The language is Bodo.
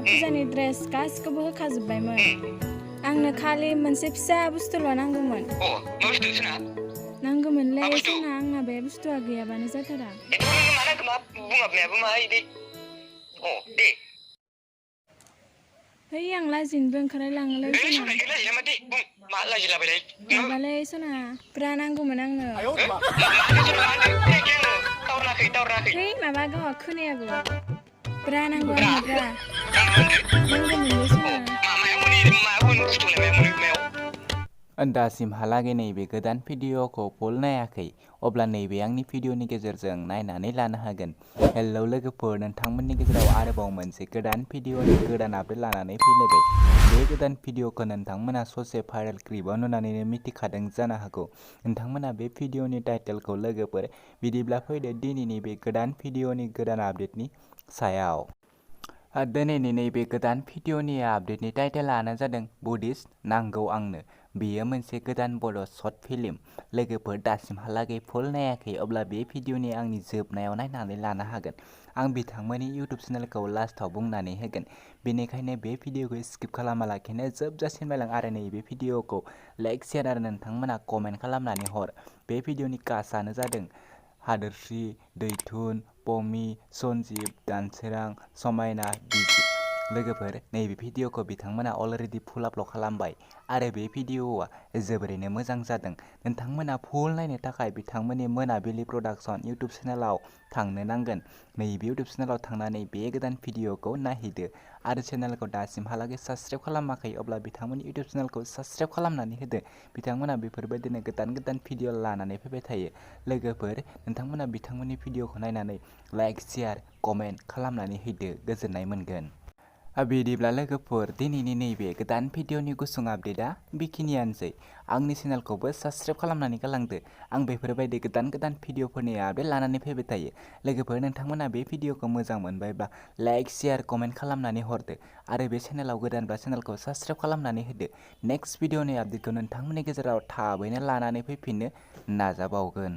फुजानि ड्रेस गासिखौबो होखाजोब्बायमोन आंनो खालि मोनसे फिसा बुस्थुल' नांगौमोन नांगौमोनलै सना आंना बे बुस्थुआ गैयाबानो जाथारा है आं लाजिनोबो ओंखारलायलाङोलै माबालै सना ब्रा नांगौमोन आंनो है माबा गावहा खोनायाबो ब्रा नांगौ आंनो ब्रा नांगौमोनलै सना दासिमहालागै नैबे गोदान भिडिअखौ फुल नायाखै अब्ला नैबे आंनि भिडिअनि गेजेरजों नायनानै लानो हागोन। हेलौ लोगोफोर, नोंथांमोननि गेजेराव आरोबाव मोनसे गोदान भिडिअनि गोदान आपडेट लानानै फैलायबाय। बे गोदान भिडिअखौ नोंथांमोना ससे भाइरेल क्लिपआव नुनानैनो मिथिखादों जानो हागौ। नोंथांमोना बे भिडिअनि टाइटेलखौ लोगोफोर बिदिब्ला फैदो दिनैनि बे गोदान भिडिअनि गोदान आपडेटनि सायाव। दिनैनि नैबे गोदान भिडिअनि आपडेटनि टाइटेलानो जादों बुद्धिस्ट नांगौ आंनो। बेयो मोनसे गोदान बड' शर्ट फिल्म। लोगोफोर दासिमहालागै फुल नायाखै अब्ला बे भिडिअनि आंनि जोबनायाव नायनानै लानो हागोन। आं बिथांमोननि इउटुब चेनेलखौ लास्टआव बुंनानै होगोन। बेनिखायनो बे भिडिअखौ स्किप खालामालाखिनो जोबजासिम नायलां आरो नैबे भिडिअखौ लाइक शेयार आरो नोंथांमोना कमेन्ट खालामनानै हर। बे भिडिअनि कास्टआनो जादों हादोरस्रि, दैथुन, पमि, सन्जिब, दानसोरां, समायना, बिजि। लोगोफोर नैबे भिडिअखौ बिथांमोना अलरेडि फुल आपल'ड खालामबाय आरो बे भिडिअआ जोबोरैनो मोजां जादों। नोंथांमोना फुल नायनो थाखाय बिथांमोननि मोनाबिलि प्रडाक्सन इउटुब चेनेलाव थांनो नांगोन। नैबे इउटुब चेनेलाव थांनानै बे गोदान भिडिअखौ नायहैदो आरो चेनेलखौ दासिमहालागै साबस्क्राइब खालामाखै अब्ला बिथांमोननि इउटुब चेनेलखौ साबस्क्राइब खालामनानै होदो। बिथांमोना बेफोरबायदिनो गोदान गोदान भिडिअ लानानै फैबाय थायो। लोगोफोर नोंथांमोना बिथांमोननि भिडिअखौ नायनानै लाइक शेयार कमेन्ट खालामनानै होदो, गोजोननाय मोनगोन। बिदिब्ला लोगोफोर दिनैनि नैबे गोदान भिडिअनि गुसुं आपडेटआ बेखिनियानोसै। आंनि चेनेलखौबो साबस्क्राइब खालामनानै गालांदो। आं बेफोरबायदि गोदान गोदान भिडिअफोरनि आपडेट लानानै फैबाय थायो। लोगोफोर नोंथांमोना बे भिडिअखौ मोजां मोनबायब्ला लाइक शेयार कमेन्ट खालामनानै हरदो आरो बे चेनेलाव गोदानब्ला चेनेलखौ साबस्क्राइब खालामनानै होदो। नेक्स्ट भिडिअनि आपडेटखौ नोंथांमोननि गेजेराव थाबैनो लानानै फैफिननो नाजाबावगोन।